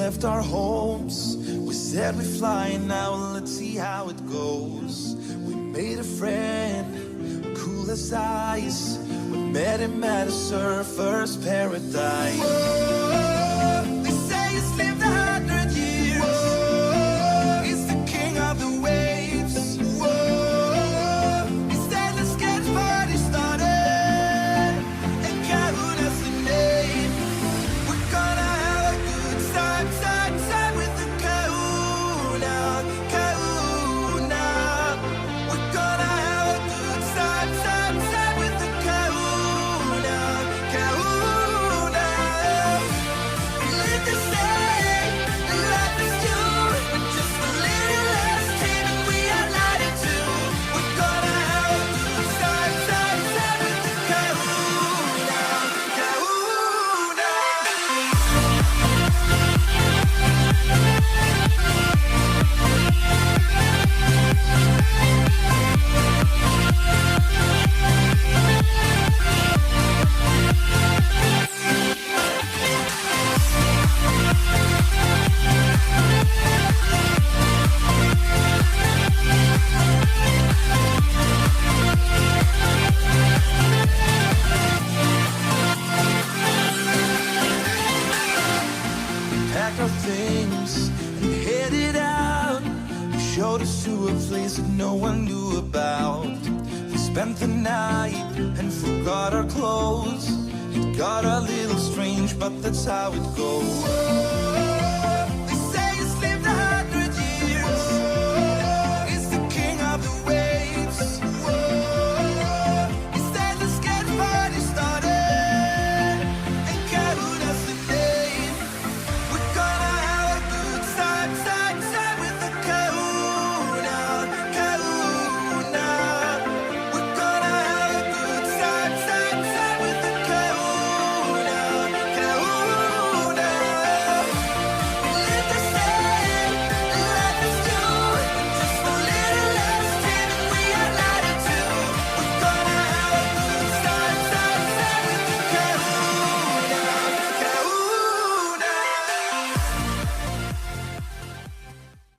left our homes. We said we're flying now, let's see how it goes. We made a friend, cool as ice. We met him at a surfer's paradise. Whoa, they say he's lived 100 years. Whoa, he's the king of the waves. Whoa, he said let's get the party started. And Kahuna's the name. We're gonna have a good time, time with the Kahuna, Kahuna. We're gonna have a good time with the Kahuna, Kahuna. Live the same, life is good, but just a little less tame, and we are lighted too. We're gonna have a good time with the Kahuna, Kahuna. Packed our things and headed out. You showed us to a place that no one knew about. We spent the night and forgot our clothes. It got a little strange, but that's how it goes.